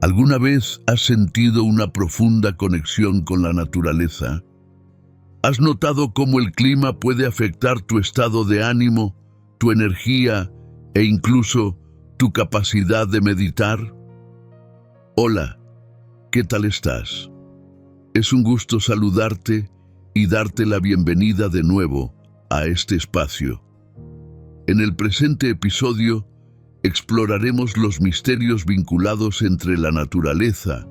¿Alguna vez has sentido una profunda conexión con la naturaleza? ¿Has notado cómo el clima puede afectar tu estado de ánimo, tu energía e incluso tu capacidad de meditar? Hola, ¿qué tal estás? Es un gusto saludarte y darte la bienvenida de nuevo a este espacio. En el presente episodio, exploraremos los misterios vinculados entre la naturaleza,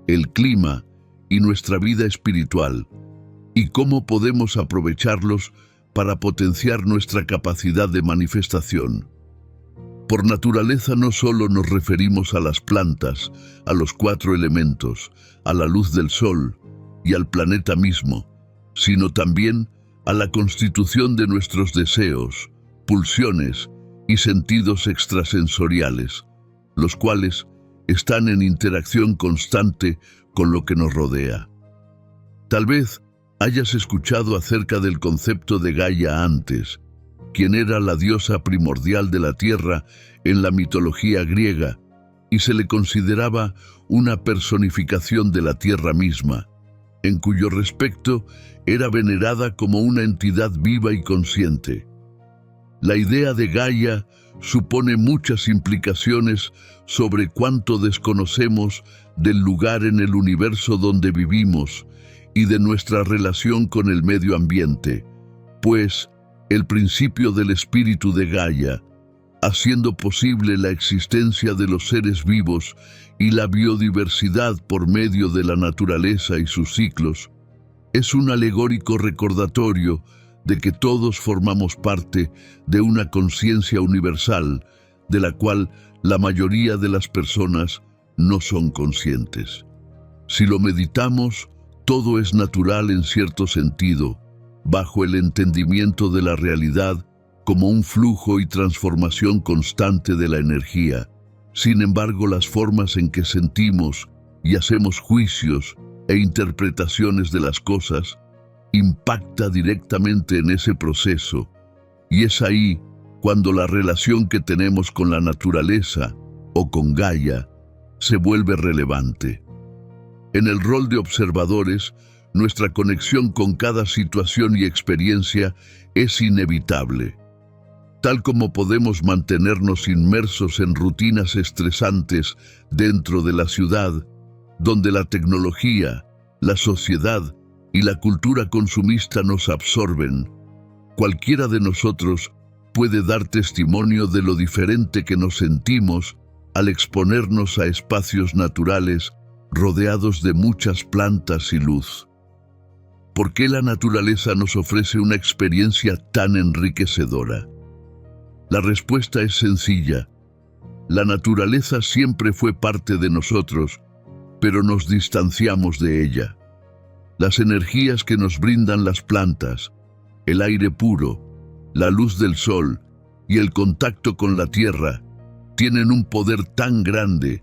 el clima y nuestra vida espiritual, y cómo podemos aprovecharlos para potenciar nuestra capacidad de manifestación. Por naturaleza no solo nos referimos a las plantas, a los 4 elementos, a la luz del sol y al planeta mismo, sino también a la constitución de nuestros deseos, pulsiones y sentidos extrasensoriales, los cuales están en interacción constante con lo que nos rodea. Tal vez hayas escuchado acerca del concepto de Gaia antes, quien era la diosa primordial de la tierra en la mitología griega, y se le consideraba una personificación de la tierra misma, en cuyo respecto era venerada como una entidad viva y consciente. La idea de Gaia supone muchas implicaciones sobre cuánto desconocemos del lugar en el universo donde vivimos y de nuestra relación con el medio ambiente, pues el principio del espíritu de Gaia, haciendo posible la existencia de los seres vivos y la biodiversidad por medio de la naturaleza y sus ciclos, es un alegórico recordatorio de que todos formamos parte de una conciencia universal, de la cual la mayoría de las personas no son conscientes. Si lo meditamos, todo es natural en cierto sentido, bajo el entendimiento de la realidad como un flujo y transformación constante de la energía. Sin embargo, las formas en que sentimos y hacemos juicios e interpretaciones de las cosas impacta directamente en ese proceso, y es ahí cuando la relación que tenemos con la naturaleza o con Gaia se vuelve relevante. En el rol de observadores, nuestra conexión con cada situación y experiencia es inevitable. Tal como podemos mantenernos inmersos en rutinas estresantes dentro de la ciudad, donde la tecnología, la sociedad y la cultura consumista nos absorben, cualquiera de nosotros puede dar testimonio de lo diferente que nos sentimos al exponernos a espacios naturales rodeados de muchas plantas y luz. ¿Por qué la naturaleza nos ofrece una experiencia tan enriquecedora? La respuesta es sencilla. La naturaleza siempre fue parte de nosotros, pero nos distanciamos de ella. Las energías que nos brindan las plantas, el aire puro, la luz del sol y el contacto con la tierra tienen un poder tan grande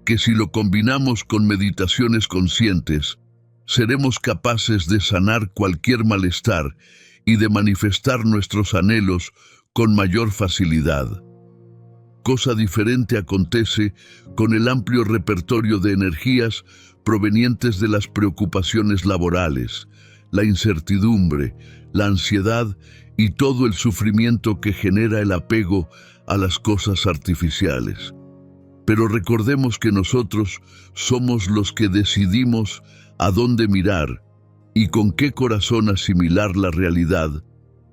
que si lo combinamos con meditaciones conscientes, seremos capaces de sanar cualquier malestar y de manifestar nuestros anhelos con mayor facilidad. Cosa diferente acontece con el amplio repertorio de energías provenientes de las preocupaciones laborales, la incertidumbre, la ansiedad y todo el sufrimiento que genera el apego a las cosas artificiales. Pero recordemos que nosotros somos los que decidimos a dónde mirar y con qué corazón asimilar la realidad.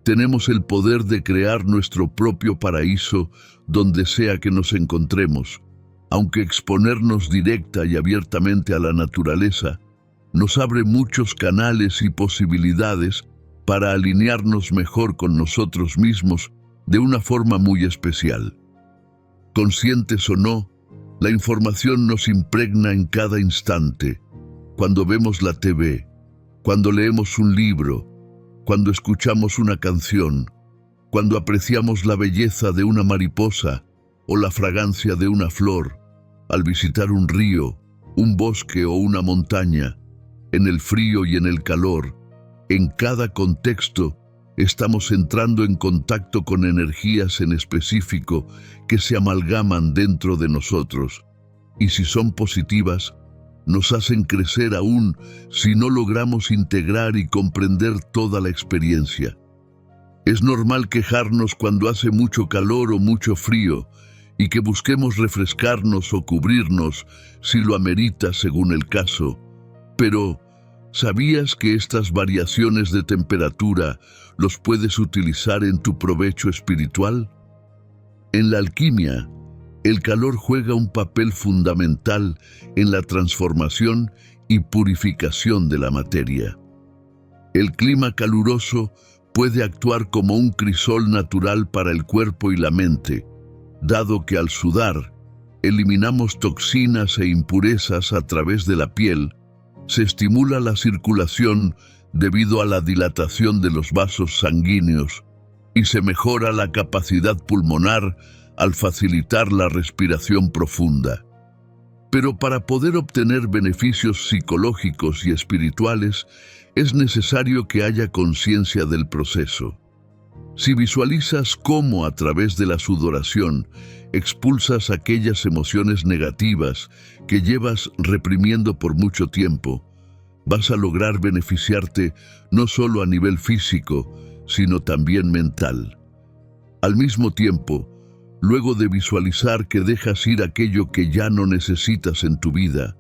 Tenemos el poder de crear nuestro propio paraíso donde sea que nos encontremos, aunque exponernos directa y abiertamente a la naturaleza nos abre muchos canales y posibilidades para alinearnos mejor con nosotros mismos de una forma muy especial. Conscientes o no, la información nos impregna en cada instante, cuando vemos la TV, cuando leemos un libro, cuando escuchamos una canción, cuando apreciamos la belleza de una mariposa o la fragancia de una flor, al visitar un río, un bosque o una montaña, en el frío y en el calor, en cada contexto estamos entrando en contacto con energías en específico que se amalgaman dentro de nosotros. y si son positivas, nos hacen crecer aún si no logramos integrar y comprender toda la experiencia. Es normal quejarnos cuando hace mucho calor o mucho frío y que busquemos refrescarnos o cubrirnos si lo amerita según el caso. Pero, ¿sabías que estas variaciones de temperatura los puedes utilizar en tu provecho espiritual? En la alquimia, el calor juega un papel fundamental en la transformación y purificación de la materia. El clima caluroso puede actuar como un crisol natural para el cuerpo y la mente, dado que al sudar, eliminamos toxinas e impurezas a través de la piel, se estimula la circulación debido a la dilatación de los vasos sanguíneos y se mejora la capacidad pulmonar al facilitar la respiración profunda. Pero para poder obtener beneficios psicológicos y espirituales, es necesario que haya conciencia del proceso. Si visualizas cómo a través de la sudoración expulsas aquellas emociones negativas que llevas reprimiendo por mucho tiempo, vas a lograr beneficiarte no solo a nivel físico, sino también mental. Al mismo tiempo, luego de visualizar que dejas ir aquello que ya no necesitas en tu vida,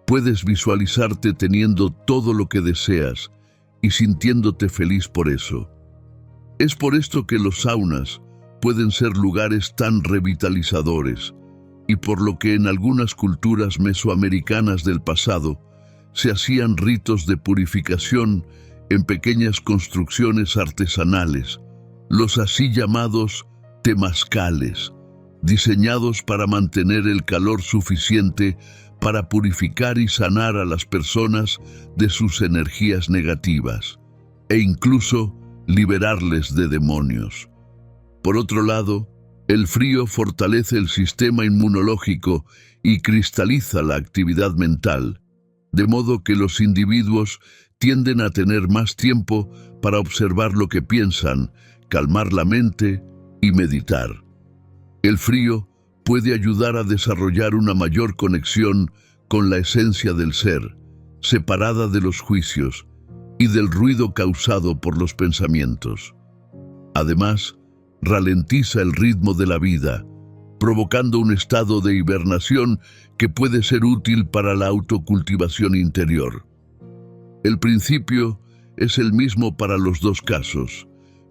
puedes visualizarte teniendo todo lo que deseas y sintiéndote feliz por eso. Es por esto que los saunas pueden ser lugares tan revitalizadores y por lo que en algunas culturas mesoamericanas del pasado se hacían ritos de purificación en pequeñas construcciones artesanales, los así llamados temazcales, diseñados para mantener el calor suficiente para purificar y sanar a las personas de sus energías negativas, e incluso liberarles de demonios. Por otro lado, el frío fortalece el sistema inmunológico y cristaliza la actividad mental, de modo que los individuos tienden a tener más tiempo para observar lo que piensan, calmar la mente y meditar. El frío puede ayudar a desarrollar una mayor conexión con la esencia del ser, separada de los juicios y del ruido causado por los pensamientos. Además, ralentiza el ritmo de la vida, provocando un estado de hibernación que puede ser útil para la autocultivación interior. El principio es el mismo para los dos casos,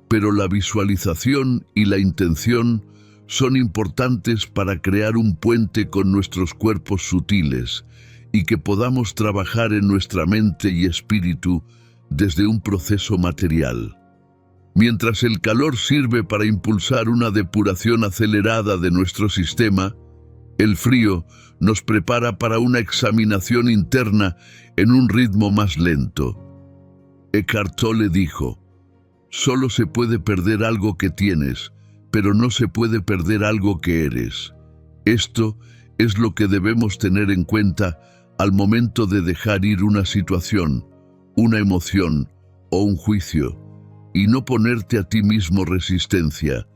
pero la visualización y la intención son importantes para crear un puente con nuestros cuerpos sutiles y que podamos trabajar en nuestra mente y espíritu desde un proceso material. Mientras el calor sirve para impulsar una depuración acelerada de nuestro sistema, el frío nos prepara para una examinación interna en un ritmo más lento. Eckhart Tolle dijo: «Solo se puede perder algo que tienes, pero no se puede perder algo que eres». Esto es lo que debemos tener en cuenta al momento de dejar ir una situación, una emoción o un juicio, y no ponerte a ti mismo resistencia,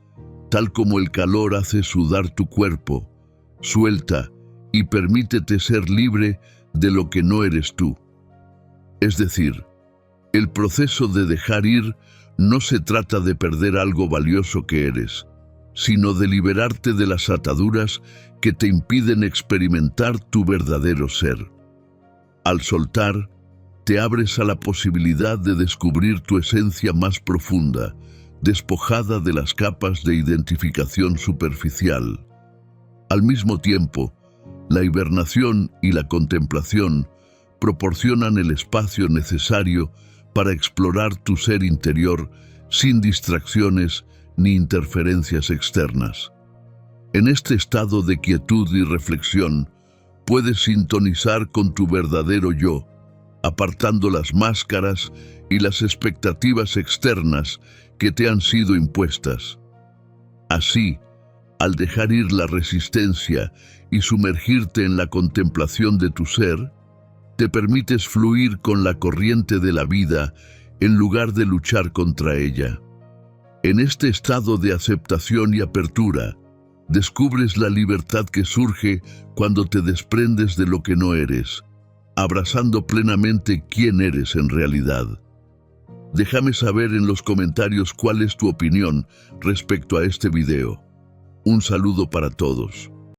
tal como el calor hace sudar tu cuerpo. Suelta y permítete ser libre de lo que no eres tú. Es decir, el proceso de dejar ir no se trata de perder algo valioso que eres, sino de liberarte de las ataduras que te impiden experimentar tu verdadero ser. Al soltar, te abres a la posibilidad de descubrir tu esencia más profunda, despojada de las capas de identificación superficial. Al mismo tiempo, la hibernación y la contemplación proporcionan el espacio necesario para explorar tu ser interior sin distracciones ni interferencias externas. En este estado de quietud y reflexión, puedes sintonizar con tu verdadero yo, apartando las máscaras y las expectativas externas que te han sido impuestas. Así, al dejar ir la resistencia y sumergirte en la contemplación de tu ser, te permites fluir con la corriente de la vida en lugar de luchar contra ella. En este estado de aceptación y apertura, Descubres la libertad que surge cuando te desprendes de lo que no eres, abrazando plenamente quién eres en realidad. Déjame saber en los comentarios cuál es tu opinión respecto a este video. Un saludo para todos.